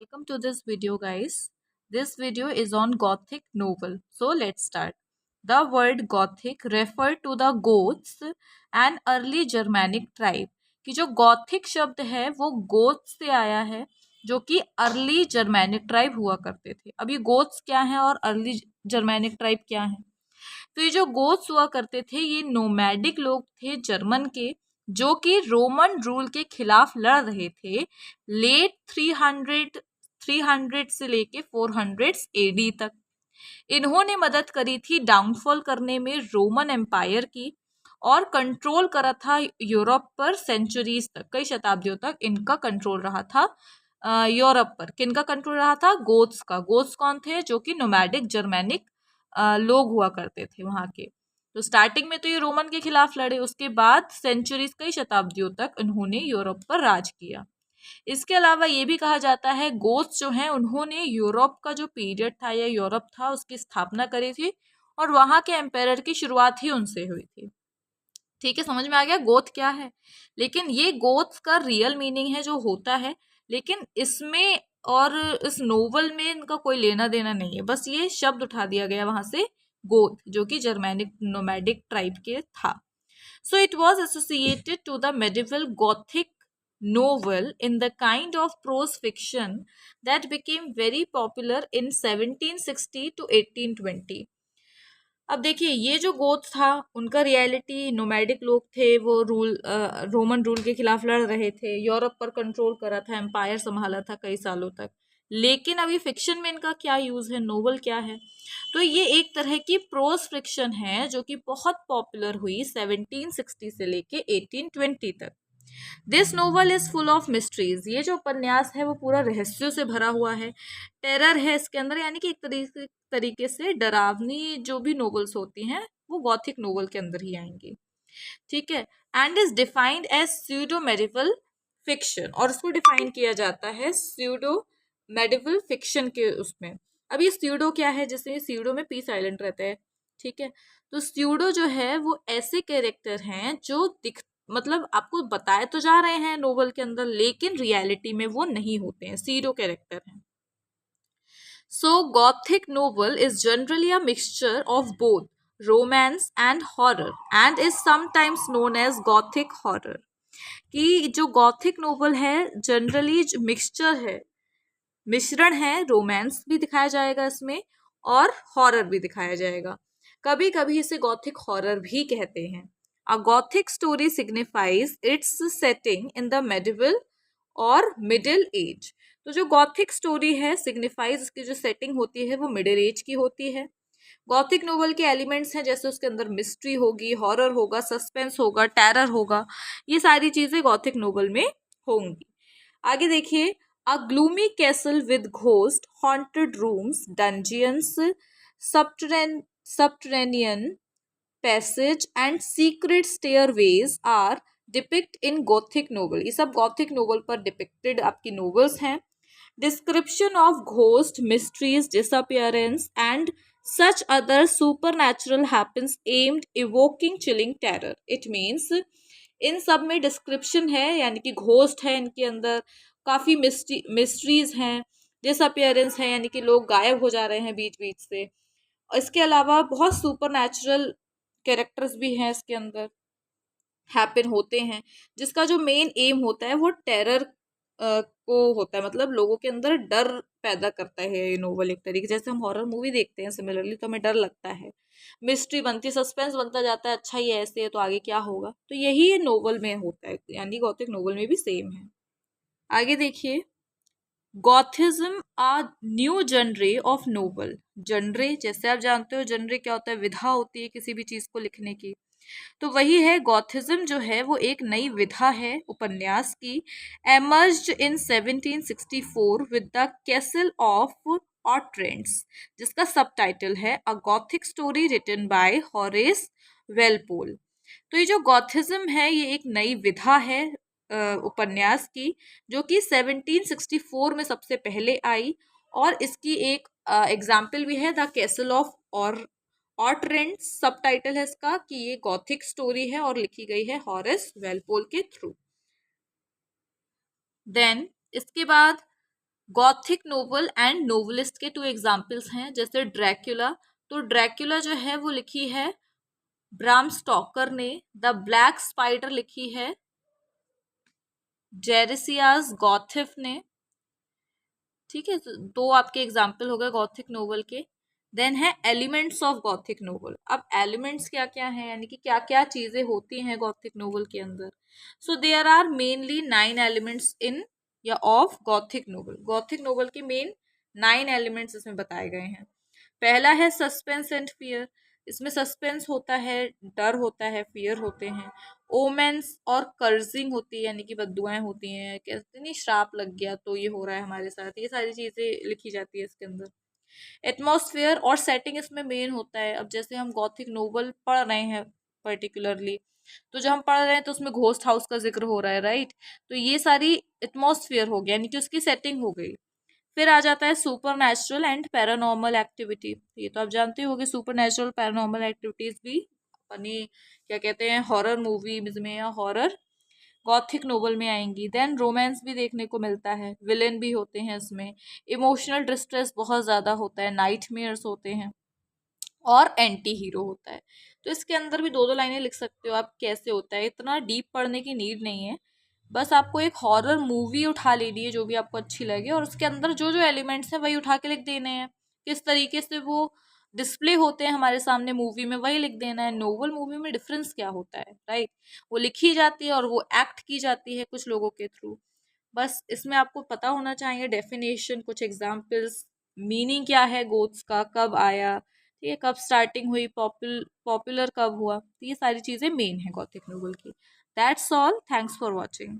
Welcome to this video, guys. This video is on Gothic novel. So let's start. The word Gothic refer to the Goths, an early Germanic tribe. कि जो Gothic शब्द है वो Goths से आया है, जो कि अर्ली जर्मैनिक ट्राइब हुआ करते थे. अब ये गोथ्स क्या है और अर्ली जर्मैनिक ट्राइब क्या है? तो ये जो गोथ्स हुआ करते थे ये नोमैडिक लोग थे जर्मन के, जो कि रोमन रूल के खिलाफ लड़ रहे थे लेट 300 से लेके 400 एडी तक. इन्होंने मदद करी थी डाउनफॉल करने में रोमन एम्पायर की और कंट्रोल करा था यूरोप पर सेंचुरीज तक, कई शताब्दियों तक इनका कंट्रोल रहा था. यूरोप पर किनका कंट्रोल रहा था? गोथ्स का. गोथ्स कौन थे? जो कि नोमैडिक जर्मैनिक लोग हुआ करते थे वहां के. तो स्टार्टिंग में तो ये रोमन के खिलाफ लड़े, उसके बाद सेंचुरीज कई शताब्दियों तक उन्होंने यूरोप पर राज किया. इसके अलावा ये भी कहा जाता है गोथ्स जो हैं उन्होंने यूरोप का जो पीरियड था या यूरोप था उसकी स्थापना करी थी और वहां के एम्पायर की शुरुआत ही उनसे हुई थी. ठीक है, समझ में आ गया गोथ क्या है. लेकिन ये गोथ का रियल मीनिंग है जो होता है, लेकिन इसमें और इस नोवेल में इनका कोई लेना देना नहीं है. बस ये शब्द उठा दिया गया वहां से, गोथ, जो कि जर्मैनिक नोमैडिक ट्राइब के था. So it was associated to the medieval Gothic novel in the kind of prose fiction that became very popular in 1760 to 1820. अब देखिए ये जो गोथ था उनका रियलिटी, नोमैडिक लोग थे, वो रोमन रूल के खिलाफ लड़ रहे थे, यूरोप पर कंट्रोल करा था, एम्पायर संभाला था कई सालों तक. लेकिन अभी फिक्शन में इनका क्या यूज है, नोवेल क्या है? तो ये एक तरह की प्रोज फिक्शन है जो कि बहुत पॉपुलर हुई 1760 से लेके 1820 तक. This novel is full of mysteries. ये जो उपन्यास है वो पूरा रहस्यों से भरा हुआ है. टेरर है इसके अंदर, यानी कि एक तरीके से डरावनी जो भी नोवेल्स होती हैं वो गॉथिक नोवेल के अंदर ही आएंगी. ठीक है. And is defined as pseudo medieval fiction, और उसको डिफाइन किया जाता है स्यूडो मेडिवल फिक्शन के उसमें. अब ये स्यूडो क्या है? जैसे स्यूडो में पी साइलेंट रहता है. ठीक है. तो स्यूडो जो है वो ऐसे कैरेक्टर हैं जो मतलब आपको बताए तो जा रहे हैं नोवेल के अंदर, लेकिन रियलिटी में वो नहीं होते हैं, सीडो कैरेक्टर हैं. So Gothic novel is generally a mixture of both romance and horror and is sometimes known as Gothic horror. कि जो गॉथिक नोवेल है जनरली मिक्सचर है, मिश्रण है, रोमांस भी दिखाया जाएगा इसमें और हॉरर भी दिखाया जाएगा. कभी कभी इसे गॉथिक हॉरर भी कहते हैं. A Gothic story signifies its setting in the medieval और मिडिल एज. तो जो गॉथिक स्टोरी है सिग्निफाइज, इसकी जो सेटिंग होती है वो मिडिल एज की होती है. गॉथिक नोवेल के एलिमेंट्स हैं जैसे उसके अंदर मिस्ट्री होगी, हॉरर होगा, सस्पेंस होगा, टेरर होगा. ये सारी चीजें गॉथिक नोवेल में होंगी. आगे देखिए. A gloomy castle with ghosts, haunted rooms, dungeons, subterranean passage and secret stairways are depict in Gothic novel. ये सब Gothic novel पर depicted आपकी novels हैं. Description of ghost, mysteries, disappearance and such other supernatural happens aimed evoking chilling terror. It means इन सब में description है, यानी कि घोस्ट है इनके अंदर, काफ़ी मिस्ट्रीज हैं, डिसअपियरेंस है यानी कि लोग गायब हो जा रहे हैं बीच बीच से. इसके अलावा बहुत सुपर नेचुरल कैरेक्टर्स भी हैं इसके अंदर, हैपन होते हैं, जिसका जो मेन एम होता है वो टेरर को होता है, मतलब लोगों के अंदर डर पैदा करता है ये नोवेल. एक तरीके जैसे हम हॉरर मूवी देखते हैं सिमिलरली, तो हमें डर लगता है, मिस्ट्री बनती, सस्पेंस बनता जाता है, अच्छा ये ऐसे है तो आगे क्या होगा. तो यही नोवेल में होता है, यानी गॉथिक नोवेल में भी सेम है. आगे देखिए. गॉथिज्म आ new genre of novel. Genre जैसे आप जानते हो, जनरे क्या होता है? विधा होती है किसी भी चीज को लिखने की. तो वही है, गॉथिज्म जो है वो एक नई विधा है उपन्यास की. Emerged in 1764 with the castle of Otranto, जिसका सबटाइटल है a Gothic story written by Horace Walpole. तो ये जो गॉथिज्म है ये एक नई विधा है उपन्यास की, जो कि 1764 में सबसे पहले आई. और इसकी एक एग्जाम्पल भी है, द कैसल ऑफ और ऑटरेंट सबटाइटल है इसका, कि ये गॉथिक स्टोरी है और लिखी गई है हॉरेस वेलपोल के थ्रू. देन इसके बाद गॉथिक नोवेल एंड नोवेलिस्ट के 2 एग्जाम्पल्स हैं, जैसे ड्रैक्युला। तो ड्रैक्युला जो है वो लिखी है ब्राम स्टॉकर ने। द ब्लैक स्पाइडर लिखी है जेरेसियास गॉथिफ ने। ठीक है, तो 2 आपके एग्जाम्पल हो गए गॉथिक नोवेल के। देन है एलिमेंट्स ऑफ गॉथिक नोवेल। अब एलिमेंट्स क्या क्या हैं, यानी कि क्या क्या चीजें होती हैं गॉथिक नोवेल के अंदर। So there are mainly 9 elements in या of Gothic novel. Gothic novel के मेन 9 एलिमेंट्स इसमें बताए गए हैं। पहला है सस्पेंस एंड फियर। इसमें सस्पेंस होता है, डर होता है, फियर होते हैं। ओमेंस और कर्जिंग होती है, यानी कि बद्दुआएं होती हैं, कहते नहीं श्राप लग गया तो ये हो रहा है हमारे साथ, ये सारी चीजें लिखी जाती है इसके अंदर। एटमॉस्फेयर और सेटिंग इसमें मेन होता है। अब जैसे हम गॉथिक नोवेल पढ़ रहे हैं पर्टिकुलरली, तो जब हम पढ़ रहे हैं तो उसमें घोस्ट हाउस का जिक्र हो रहा है, राइट। तो ये सारी एटमॉस्फेयर हो गया, यानी कि उसकी सेटिंग हो गई। फिर आ जाता है super natural and paranormal activity. ये तो आप जानते होगे, सुपर नेचुरल पैरानॉर्मल एक्टिविटीज भी अपनी क्या कहते हैं हॉरर मूवीज में या हॉरर गॉथिक नोवेल में आएंगी। देन रोमांस भी देखने को मिलता है, विलेन भी होते हैं इसमें। इमोशनल डिस्ट्रेस बहुत ज़्यादा होता है, नाइटमेयर्स होते हैं, और एंटी हीरो होता है। तो इसके अंदर भी 2 लाइनें लिख सकते हो आप कैसे होता है, इतना डीप पढ़ने की नीड नहीं है। बस आपको एक हॉरर मूवी उठा लेनी है जो भी आपको अच्छी लगे, और उसके अंदर जो जो एलिमेंट्स हैं वही उठा के लिख देने हैं। किस तरीके से वो डिस्प्ले होते हैं हमारे सामने मूवी में, वही लिख देना है। नोवेल मूवी में डिफरेंस क्या होता है, राइट। वो लिखी जाती है और वो एक्ट की जाती है कुछ लोगों के थ्रू। बस इसमें आपको पता होना चाहिए डेफिनेशन, कुछ एग्जाम्पल्स, मीनिंग क्या है गोट्स का, कब आया, ठीक है, कब स्टार्टिंग हुई, पॉपुलर कब हुआ। तो ये सारी चीज़ें मेन है गॉथिक नोवेल की। That's all, thanks for watching.